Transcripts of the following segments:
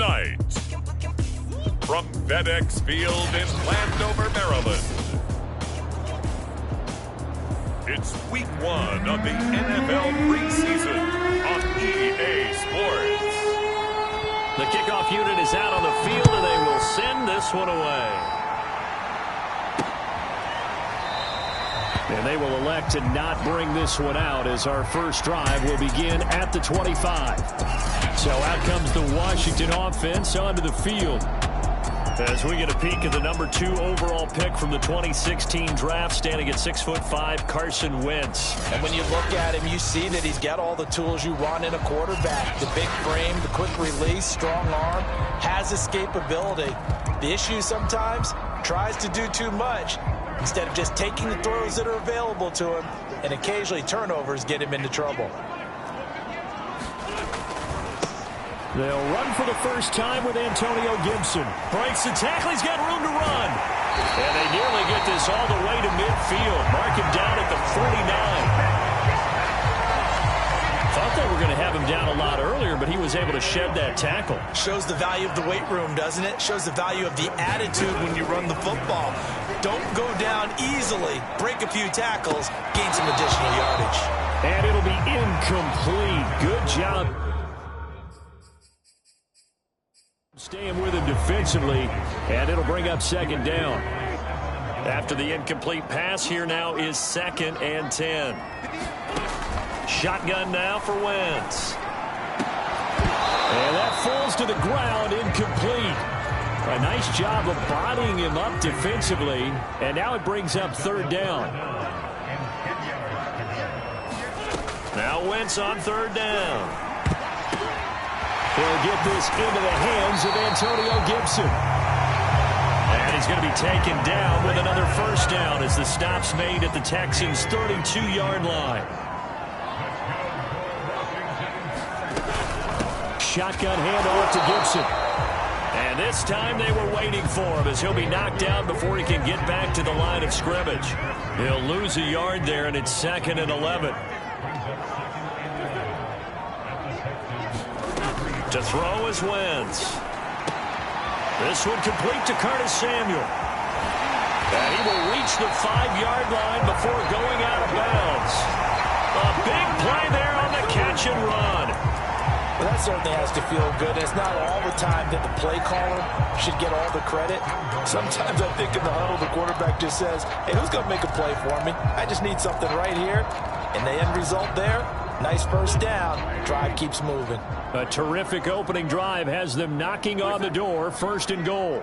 Tonight, from FedEx Field in Landover, Maryland, it's Week 1 of the NFL preseason on EA Sports. The kickoff unit is out on the field, and they will send this one away. And they will elect to not bring this one out as our first drive will begin at the 25. So out comes the Washington offense onto the field. As we get a peek at the number 2 overall pick from the 2016 draft, standing at 6'5", Carson Wentz. And when you look at him, you see that he's got all the tools you want in a quarterback. The big frame, the quick release, strong arm, has escapability. The issue sometimes, tries to do too much instead of just taking the throws that are available to him, and occasionally turnovers get him into trouble. They'll run for the first time with Antonio Gibson. Breaks the tackle. He's got room to run. And they nearly get this all the way to midfield. Mark him down at the 49. Thought they were going to have him down a lot earlier, but he was able to shed that tackle. Shows the value of the weight room, doesn't it? Shows the value of the attitude when you run the football. Don't go down easily. Break a few tackles. Gain some additional yardage. And it'll be incomplete. Good job staying with him defensively, and it'll bring up second down. After the incomplete pass, here now is 2nd and 10. Shotgun now for Wentz. And that falls to the ground, incomplete. A nice job of bodying him up defensively, and now it brings up 3rd down. Now Wentz on 3rd down. He'll get this into the hands of Antonio Gibson. And he's going to be taken down with another first down as the stop's made at the Texans' 32-yard line. Shotgun handoff to Gibson. And this time they were waiting for him as he'll be knocked down before he can get back to the line of scrimmage. He'll lose a yard there, and it's 2nd and 11. To throw is Wentz. This one complete to Curtis Samuel. And he will reach the 5-yard line before going out of bounds. A big play there on the catch and run. Well, that certainly has to feel good. It's not all the time that the play caller should get all the credit. Sometimes I think in the huddle, the quarterback just says, hey, who's going to make a play for me? I just need something right here. And the end result there, nice first down. Drive keeps moving. A terrific opening drive has them knocking on the door. 1st and goal.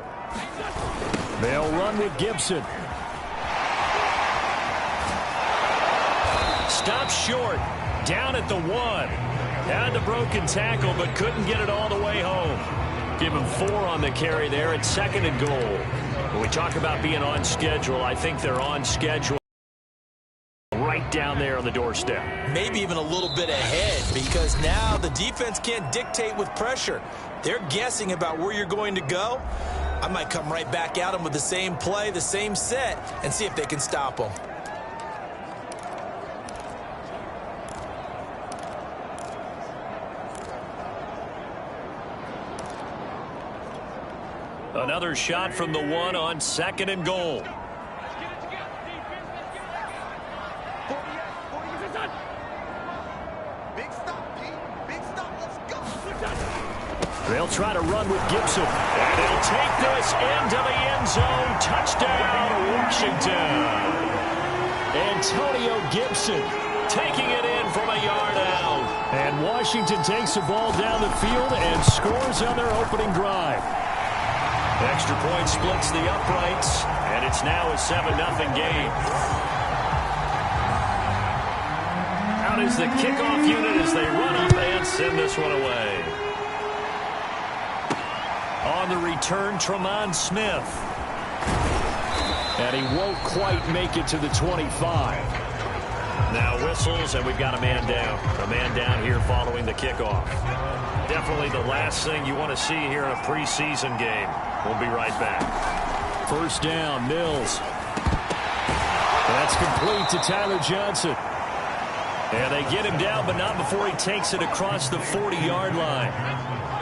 They'll run with Gibson. Stops short. Down at the 1. Had the broken tackle, but couldn't get it all the way home. Give him 4 on the carry there at 2nd and goal. When we talk about being on schedule, I think they're on schedule right down there on the doorstep. Maybe even a little bit ahead, because now the defense can't dictate with pressure. They're guessing about where you're going to go. I might come right back at them with the same play, the same set, and see if they can stop them. Another shot from the 1 on 2nd and goal. They'll try to run with Gibson. And he'll take this into the end zone. Touchdown, Washington. Antonio Gibson taking it in from a yard out. And Washington takes the ball down the field and scores on their opening drive. Extra point splits the uprights, and it's now a 7-0 game. Out is the kickoff unit as they run up and send this one away. On the return, Tremont Smith. And he won't quite make it to the 25. Now whistles, and we've got a man down. A man down here following the kickoff. Definitely the last thing you want to see here in a preseason game. We'll be right back. First down, Mills. That's complete to Tyler Johnson. And they get him down, but not before he takes it across the 40-yard line.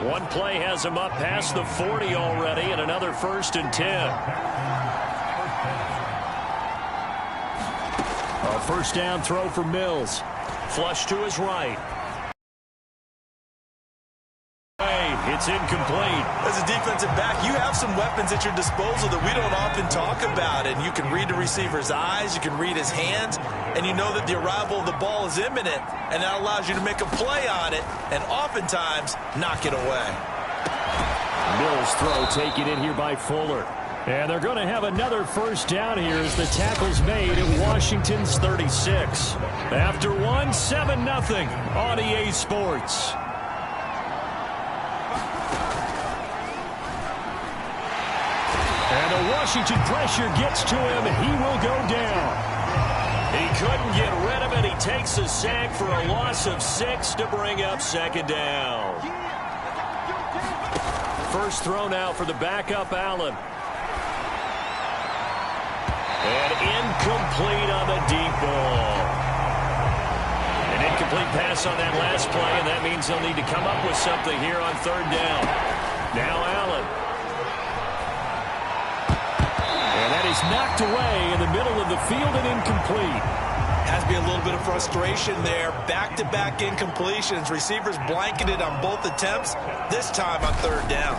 One play has him up past the 40 already, and another 1st and 10. A first down throw for Mills. Flush to his right. It's incomplete. As a defensive back, you have some weapons at your disposal that we don't often talk about. And you can read the receiver's eyes, you can read his hands, and you know that the arrival of the ball is imminent. And that allows you to make a play on it and oftentimes knock it away. Mills' throw taken in here by Fuller. And they're going to have another first down here as the tackle's made at Washington's 36. After one, 7-0 on EA Sports. And the Washington pressure gets to him, and he will go down. He couldn't get rid of it. He takes a sack for a loss of 6 to bring up 2nd down. First throw now for the backup, Allen. And incomplete on the deep ball. An incomplete pass on that last play, and that means they'll need to come up with something here on 3rd down. Now Allen. And that is knocked away in the middle of the field and incomplete. Has to be a little bit of frustration there. Back-to-back incompletions. Receivers blanketed on both attempts, this time on 3rd down.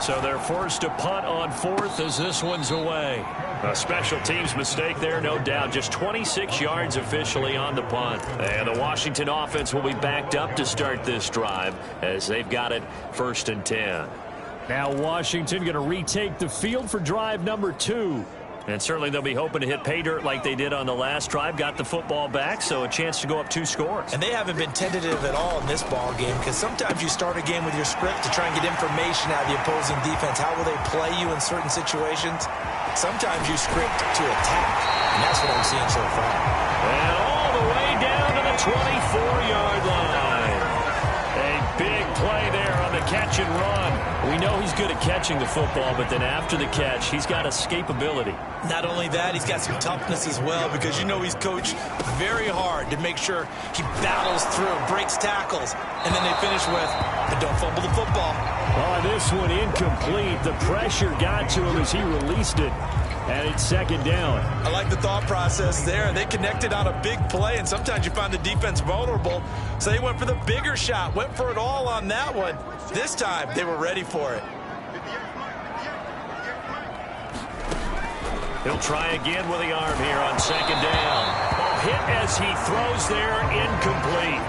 So they're forced to punt on 4th as this one's away. A special teams mistake there, no doubt. Just 26 yards officially on the punt. And the Washington offense will be backed up to start this drive as they've got it 1st and 10. Now Washington going to retake the field for drive number 2. And certainly they'll be hoping to hit pay dirt like they did on the last drive. Got the football back, so a chance to go up 2 scores. And they haven't been tentative at all in this ball game, because sometimes you start a game with your script to try and get information out of the opposing defense. How will they play you in certain situations? Sometimes you script to attack, and that's what I'm seeing so far. And all the way down to the 24-yard line. A big play there on the catch and run. We know he's good at catching the football, but then after the catch, he's got escapability. Not only that, he's got some toughness as well, because you know he's coached very hard to make sure he battles through, breaks tackles, and then they finish with, but don't fumble the football. Oh, this one incomplete. The pressure got to him as he released it, and it's 2nd down. I like the thought process there. They connected on a big play, and sometimes you find the defense vulnerable, so they went for the bigger shot, went for it all on that one. This time, they were ready for it. He'll try again with the arm here on 2nd down. Hit as he throws there, incomplete.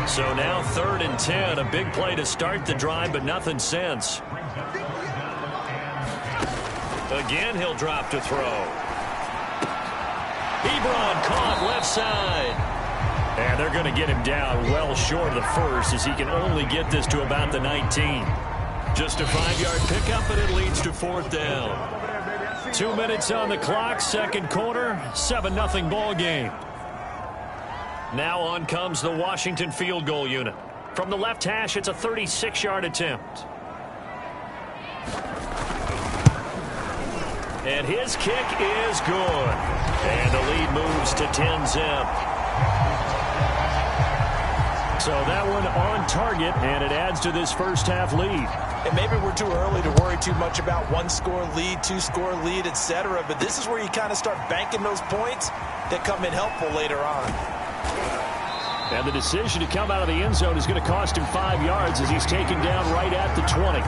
So now 3rd and 10, a big play to start the drive, but nothing since. Again, he'll drop to throw. Ebron caught left side. And they're going to get him down well short of the 1st as he can only get this to about the 19. Just a 5-yard pickup, and it leads to 4th down. 2 minutes on the clock, 2nd quarter, 7-0 ball game. Now on comes the Washington field goal unit. From the left hash, it's a 36-yard attempt. And his kick is good. And the lead moves to 10-zip. So that one on target, and it adds to this first half lead. And maybe we're too early to worry too much about 1-score lead, 2-score lead, etc. But this is where you kind of start banking those points that come in helpful later on. And the decision to come out of the end zone is going to cost him 5 yards as he's taken down right at the 20.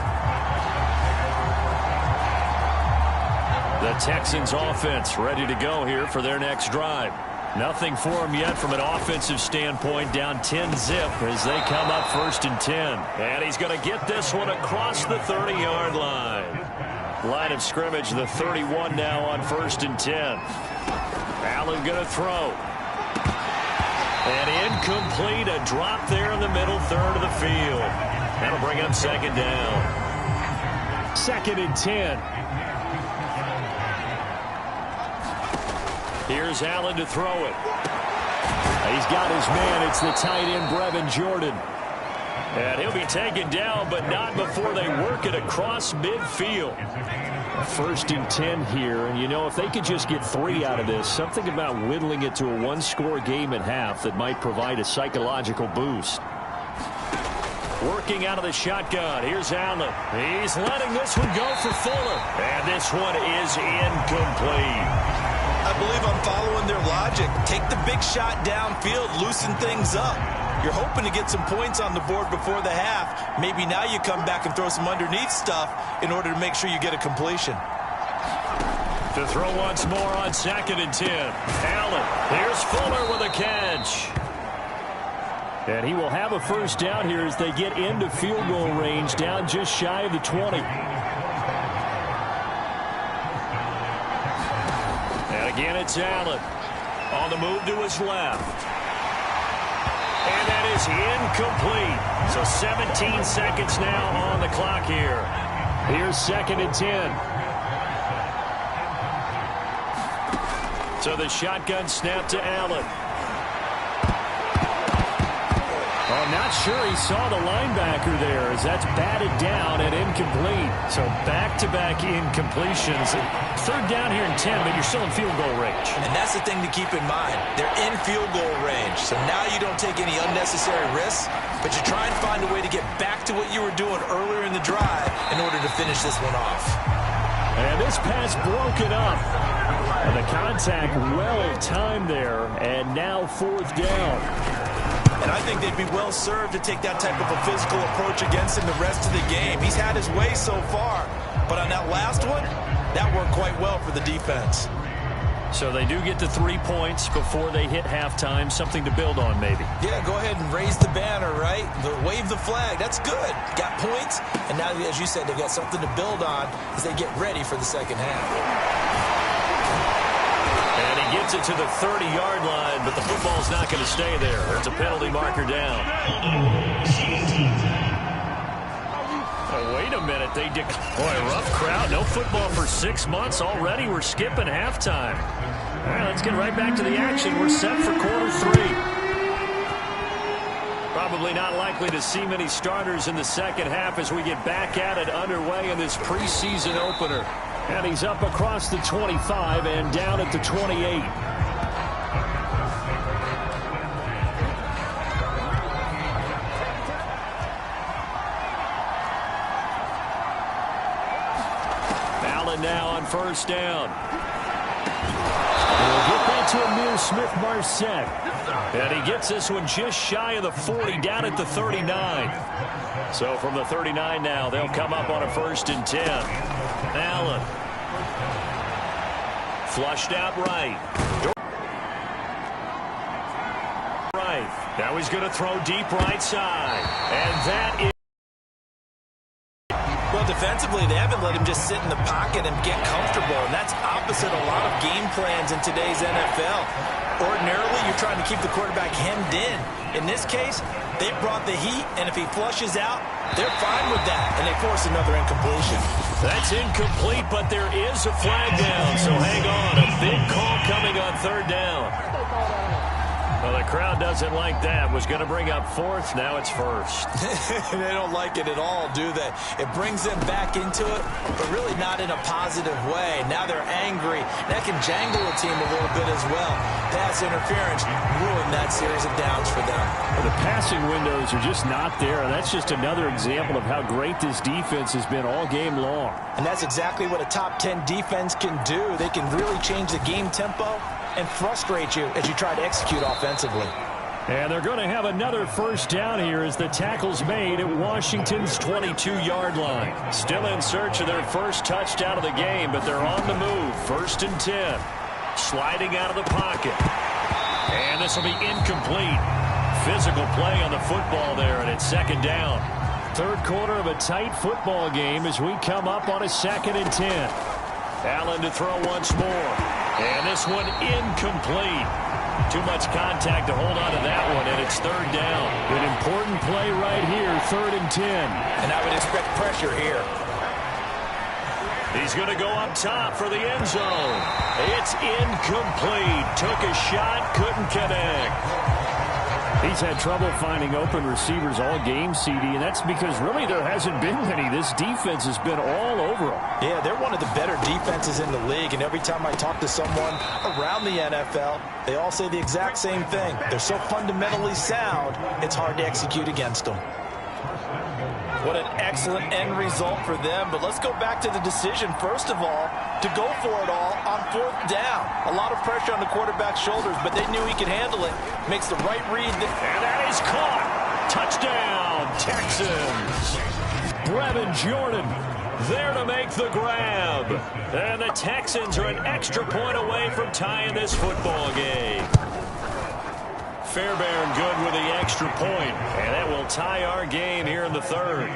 The Texans offense ready to go here for their next drive. Nothing for him yet from an offensive standpoint, down 10-zip as they come up 1st and 10. And he's going to get this one across the 30-yard line. Line of scrimmage, the 31 now on 1st and 10. Allen going to throw. And incomplete, a drop there in the middle third of the field. That'll bring up 2nd down. 2nd and 10. Here's Allen to throw it. He's got his man. It's the tight end, Brevin Jordan. And he'll be taken down, but not before they work it across midfield. 1st and 10 here. And, you know, if they could just get 3 out of this, something about whittling it to a 1-score game at half that might provide a psychological boost. Working out of the shotgun. Here's Allen. He's letting this one go for Fuller. And this one is incomplete. I believe I'm following their logic. Take the big shot downfield, loosen things up. You're hoping to get some points on the board before the half. Maybe now you come back and throw some underneath stuff in order to make sure you get a completion. To throw once more on 2nd and 10. Allen. Here's Fuller with a catch. And he will have a first down here as they get into field goal range, down just shy of the 20. And again, it's Allen. On the move to his left. And that is incomplete. So 17 seconds now on the clock here. Here's 2nd and 10. So the shotgun snap to Allen. I'm not sure he saw the linebacker there as that's batted down and incomplete. So back-to-back incompletions. 3rd down here and 10, but you're still in field goal range. And that's the thing to keep in mind. They're in field goal range. So now you don't take any unnecessary risks, but you try and find a way to get back to what you were doing earlier in the drive in order to finish this one off. And this pass broken up. And the contact well-timed there, and now 4th down. And I think they'd be well served to take that type of a physical approach against him the rest of the game. He's had his way so far, but on that last one, that worked quite well for the defense. So they do get the 3 points before they hit halftime, something to build on maybe. Yeah, go ahead and raise the banner, right? Wave the flag. That's good. Got points, and now, as you said, they've got something to build on as they get ready for the second half. And he gets it to the 30-yard line, but the football's not going to stay there. There's a penalty marker down. Oh, wait a minute. Boy, rough crowd. No football for 6 months already. We're skipping halftime. All right, let's get right back to the action. We're set for quarter 3. Probably not likely to see many starters in the second half as we get back at it underway in this preseason opener. And he's up across the 25 and down at the 28. Allen now on 1st down. We'll get back to Amir Smith-Marset. And he gets this one just shy of the 40, down at the 39. So from the 39 now, they'll come up on a 1st and 10. Allen. Flushed out right. Now he's going to throw deep right side. And that is... Well, defensively, they haven't let him just sit in the pocket and get comfortable, and that's opposite a lot of game plans in today's NFL. Ordinarily, you're trying to keep the quarterback hemmed in. In this case, they brought the heat, and if he flushes out, they're fine with that, and they force another incompletion. That's incomplete, but there is a flag down, so hang on. A big call coming on 3rd down. Well, the crowd doesn't like that. Was going to bring up 4th. Now it's 1st. They don't like it at all, do they? It brings them back into it, but really not in a positive way. Now they're angry. That can jangle a team a little bit as well. Pass interference ruined that series of downs for them. Well, the passing windows are just not there. That's just another example of how great this defense has been all game long. And that's exactly what a top 10 defense can do. They can really change the game tempo and frustrate you as you try to execute offensively. And they're going to have another 1st down here as the tackle's made at Washington's 22-yard line. Still in search of their first touchdown of the game, but they're on the move. 1st and 10. Sliding out of the pocket. And this will be incomplete. Physical play on the football there, and it's 2nd down. 3rd quarter of a tight football game as we come up on a 2nd and 10. Allen to throw once more. And this one incomplete. Too much contact to hold on to that one, and it's 3rd down. An important play right here, 3rd and 10. And I would expect pressure here. He's going to go up top for the end zone. It's incomplete. Took a shot, couldn't connect. He's had trouble finding open receivers all game, CD, and that's because really there hasn't been many. This defense has been all over them. Yeah, they're one of the better defenses in the league, and every time I talk to someone around the NFL, they all say the exact same thing. They're so fundamentally sound, it's hard to execute against them. What an excellent end result for them. But let's go back to the decision, first of all, to go for it all on 4th down. A lot of pressure on the quarterback's shoulders, but they knew he could handle it. Makes the right read. And that is caught. Touchdown, Texans. Brevin Jordan there to make the grab. And the Texans are an extra point away from tying this football game. Fairbairn good with the extra point, and that will tie our game here in the 3rd.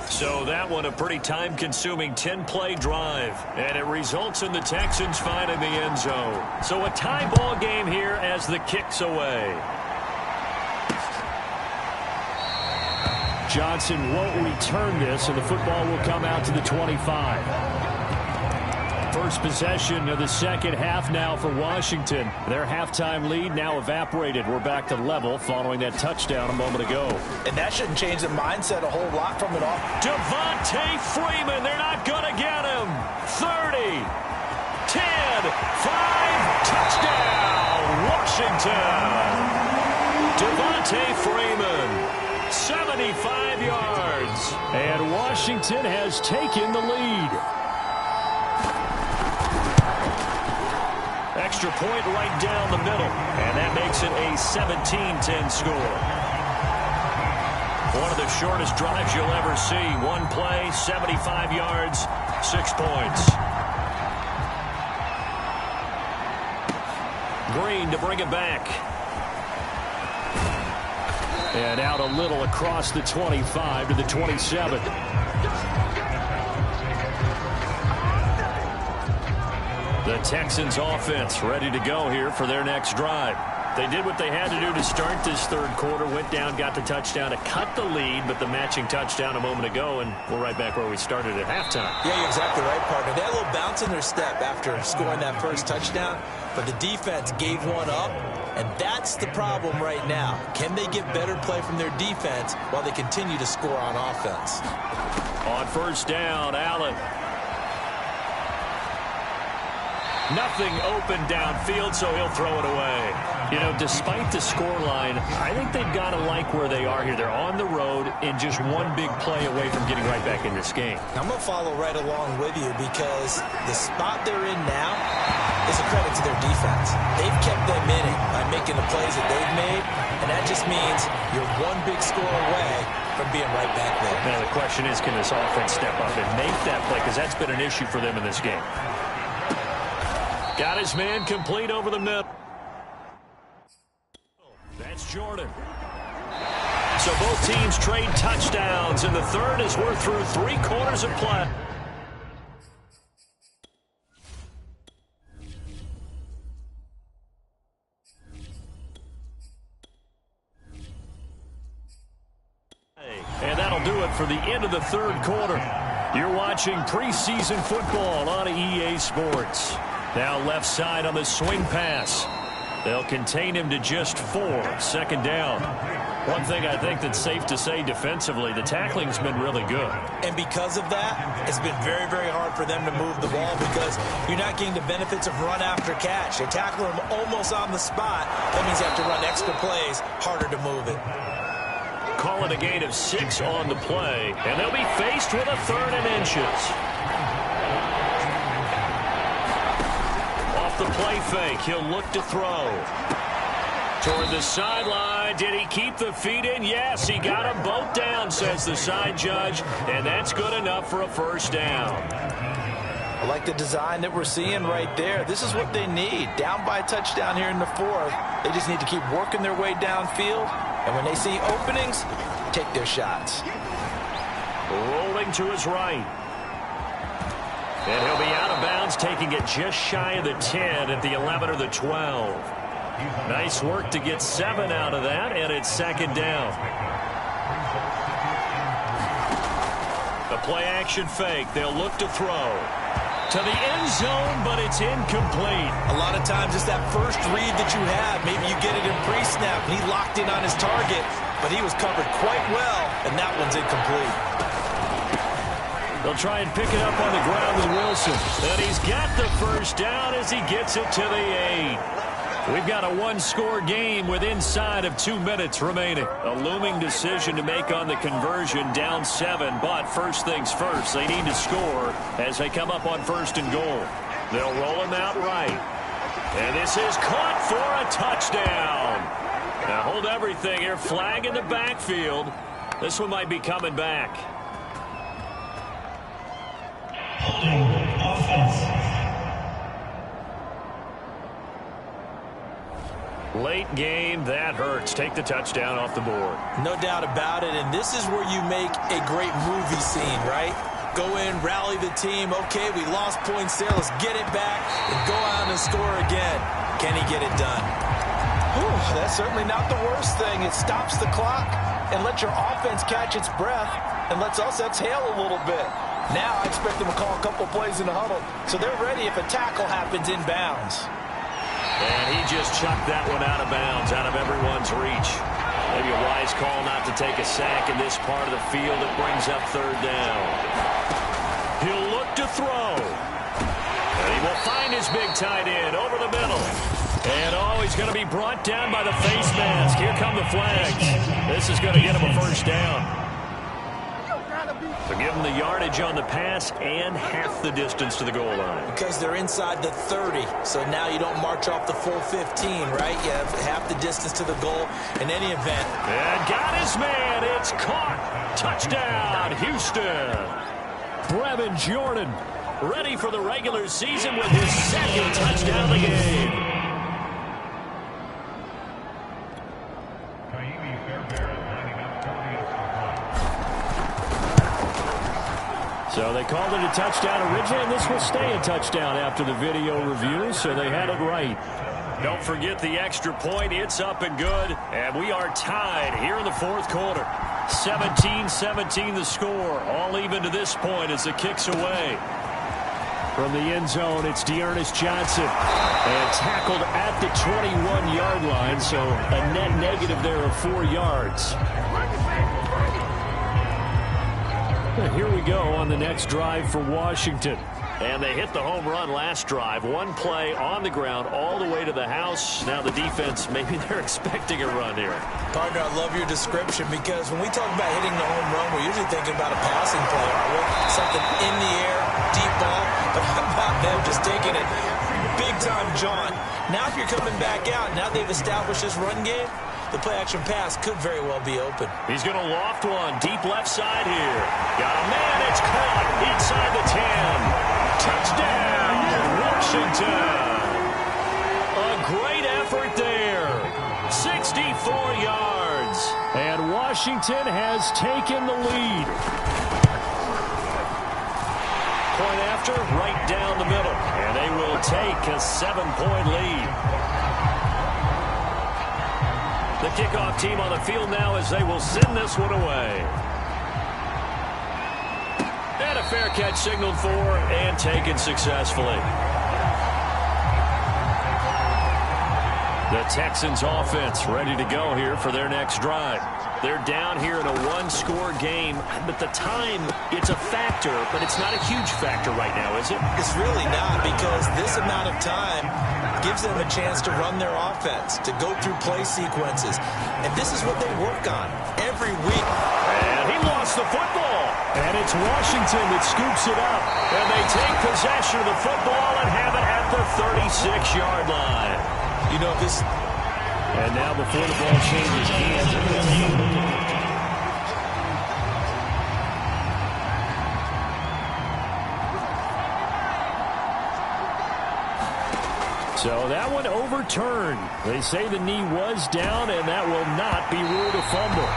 So that one a pretty time-consuming 10-play drive, and it results in the Texans finding the end zone. So a tie ball game here as the kick's away. Johnson won't return this, and the football will come out to the 25. First possession of the second half now for Washington. Their halftime lead now evaporated. We're back to level following that touchdown a moment ago. And that shouldn't change the mindset a whole lot from it all. Devontae Freeman, they're not going to get him. 30, 10, 5, touchdown, Washington. Devontae Freeman, 75 yards. And Washington has taken the lead. Extra point right down the middle, and that makes it a 17-10 score. One of the shortest drives you'll ever see. One play, 75 yards, 6 points. Green to bring it back. And out a little across the 25 to the 27. The Texans offense ready to go here for their next drive. They did what they had to do to start this 3rd quarter, went down, got the touchdown to cut the lead, but the matching touchdown a moment ago, and we're right back where we started at halftime. Yeah, you're exactly right, partner. They had a little bounce in their step after scoring that first touchdown, but the defense gave one up, and that's the problem right now. Can they get better play from their defense while they continue to score on offense? On 1st down, Allen. Nothing open downfield, so he'll throw it away. You know, despite the scoreline, I think they've got to like where they are here. They're on the road and just one big play away from getting right back in this game. I'm going to follow right along with you because the spot they're in now is a credit to their defense. They've kept them in it by making the plays that they've made, and that just means you're one big score away from being right back there. Now, the question is, can this offense step up and make that play? Because that's been an issue for them in this game. Got his man complete over the middle. That's Jordan. So both teams trade touchdowns, and the 3rd as we're through 3 quarters of play. And that'll do it for the end of the 3rd quarter. You're watching preseason football on EA Sports. Now left side on the swing pass. They'll contain him to just 4. 2nd down. One thing I think that's safe to say defensively, the tackling's been really good. And because of that, it's been very, very hard for them to move the ball because you're not getting the benefits of run after catch. They tackle him almost on the spot. That means you have to run extra plays, harder to move it. Call it a gain of 6 on the play, and they'll be faced with a 3rd and inches. Off the play fake, he'll look to throw. Toward the sideline, did he keep the feet in? Yes, he got them both down, says the side judge, and that's good enough for a 1st down. I like the design that we're seeing right there. This is what they need. Down by a touchdown here in the 4th. They just need to keep working their way downfield. And when they see openings, take their shots. Rolling to his right. And he'll be out of bounds, taking it just shy of the 10 at the 11 or the 12. Nice work to get 7 out of that, and it's 2nd down. The play-action fake. They'll look to throw. To the end zone, but it's incomplete. A lot of times it's that first read that you have. Maybe you get it in pre-snap, and he locked in on his target, but he was covered quite well, and that one's incomplete. They'll try and pick it up on the ground with Wilson. And he's got the 1st down as he gets it to the 8. We've got a one-score game with inside of 2 minutes remaining. A looming decision to make on the conversion, down 7. But first things first, they need to score as they come up on 1st and goal. They'll roll him out right. And this is caught for a touchdown. Now hold everything here. Flag in the backfield. This one might be coming back. Holding offense. Late game, that hurts. Take the touchdown off the board. No doubt about it, and this is where you make a great movie scene, right? Go in, rally the team. Okay, we lost points there. Let's get it back and go out and score again. Can he get it done? Whew, that's certainly not the worst thing. It stops the clock and lets your offense catch its breath and lets us exhale a little bit. Now I expect them to call a couple plays in the huddle so they're ready if a tackle happens inbounds. And he just chucked that one out of bounds, out of everyone's reach. Maybe a wise call not to take a sack in this part of the field. It brings up 3rd down. He'll look to throw. And he will find his big tight end over the middle. And he's going to be brought down by the face mask. Here come the flags. This is going to get him a 1st down. So give them the yardage on the pass and half the distance to the goal line. Because they're inside the 30, so now you don't march off the full 15, right? You have half the distance to the goal in any event. And got his man. It's caught. Touchdown, Houston. Brevin Jordan ready for the regular season with his 2nd touchdown of the game. So they called it a touchdown originally, and this will stay a touchdown after the video review, so they had it right. Don't forget the extra point. It's up and good, and we are tied here in the 4th quarter. 17-17 the score, all even to this point as the kick's away. From the end zone, it's Dearness Johnson, and tackled at the 21-yard line, so a net negative there of 4 yards. Here we go on the next drive for Washington. And they hit the home run last drive. 1 play on the ground all the way to the house. Now the defense, maybe they're expecting a run here. Partner, I love your description because when we talk about hitting the home run, we're usually thinking about a passing play, aren't we? Something in the air, deep ball. But how about them just taking it big-time jaunt? Now if you're coming back out, now they've established this run game, the play-action pass could very well be open. He's going to loft one deep left side here. Got a man. It's caught inside the 10. Touchdown, Washington. A great effort there. 64 yards. And Washington has taken the lead. Point after, right down the middle. And they will take a 7-point lead. The kickoff team on the field now as they will send this one away. And a fair catch signaled for and taken successfully. The Texans offense ready to go here for their next drive. They're down here in a 1-score game, but the time, it's a factor, but it's not a huge factor right now, is it? It's really not, because this amount of time gives them a chance to run their offense, to go through play sequences. And this is what they work on every week. And he lost the football. And it's Washington that scoops it up. And they take possession of the football and have it at the 36-yard line. You know, this... And now before the ball changes hands, so that one overturned. They say the knee was down, and that will not be ruled a fumble.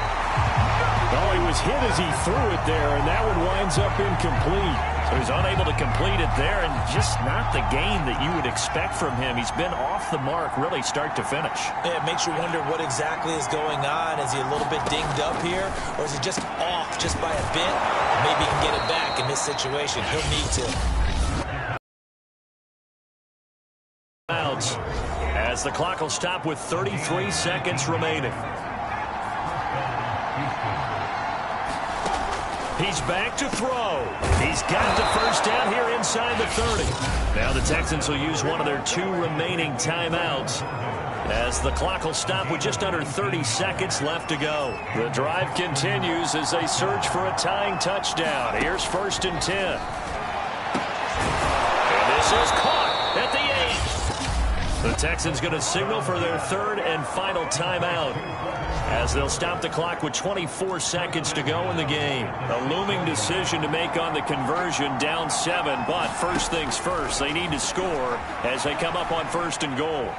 Oh, he was hit as he threw it there, and that one winds up incomplete. So he's unable to complete it there, and just not the game that you would expect from him. He's been off the mark, really, start to finish. Yeah, it makes you wonder what exactly is going on. Is he a little bit dinged up here, or is he just off just by a bit? Maybe he can get it back in this situation. He'll need to. As the clock will stop with 33 seconds remaining. He's back to throw. He's got the first down here inside the 30. Now Now the Texans will use one of their 2 remaining timeouts, as the clock will stop with just under 30 seconds left to go. The drive continues as they search for a tying touchdown. Here's 1st and 10. And this is caught at the 8. The Texans going to signal for their 3rd and final timeout, as they'll stop the clock with 24 seconds to go in the game. A looming decision to make on the conversion, down 7, but first things first, they need to score as they come up on 1st and goal.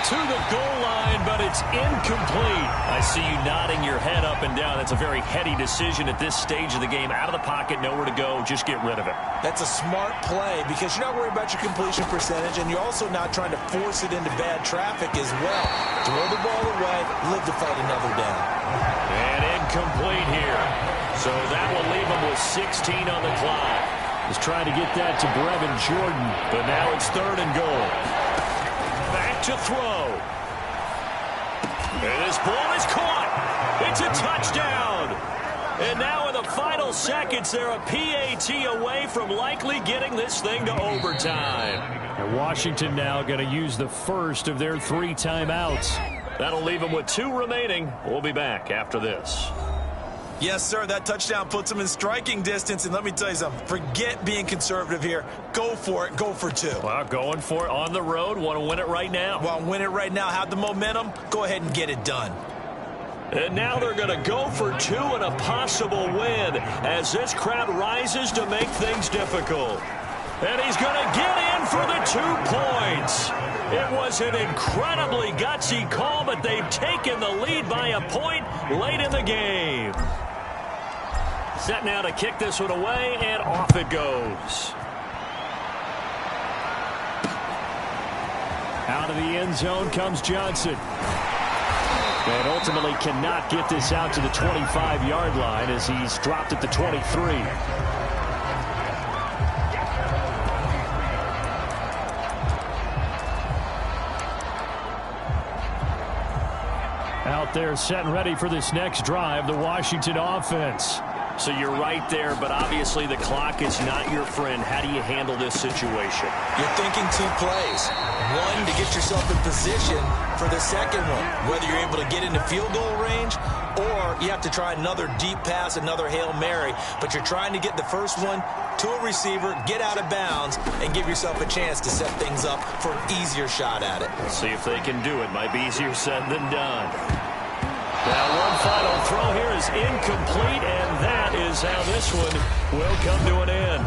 To the goal line, but it's incomplete. I see you nodding your head up and down. That's a very heady decision at this stage of the game. Out of the pocket, nowhere to go. Just get rid of it. That's a smart play because you're not worried about your completion percentage, and you're also not trying to force it into bad traffic as well. Throw the ball away, live to fight another down. And incomplete here. So that will leave him with 16 on the clock. He's trying to get that to Brevin Jordan, but now it's 3rd and goal. Back to throw. And this ball is caught. It's a touchdown. And now in the final seconds, they're a PAT away from likely getting this thing to overtime. And Washington now going to use the first of their 3 timeouts. That'll leave them with 2 remaining. We'll be back after this. Yes, sir, that touchdown puts them in striking distance, and let me tell you something, forget being conservative here. Go for it, go for 2. Well, going for it on the road, want to win it right now. Well, win it right now, have the momentum, go ahead and get it done. And now they're going to go for 2 and a possible win as this crowd rises to make things difficult. And he's going to get in for the 2 points. It was an incredibly gutsy call, but they've taken the lead by a point late in the game. Set now to kick this one away, and off it goes. Out of the end zone comes Johnson. And ultimately cannot get this out to the 25-yard line as he's dropped at the 23. Out there set and ready for this next drive, the Washington offense. So you're right there, but obviously the clock is not your friend. How do you handle this situation? You're thinking 2 plays. One, to get yourself in position for the second one, whether you're able to get into field goal range or you have to try another deep pass, another Hail Mary, but you're trying to get the first one to a receiver, get out of bounds, and give yourself a chance to set things up for an easier shot at it. Let's see if they can do it. Might be easier said than done. Now one final throw here is incomplete, and that is how this one will come to an end.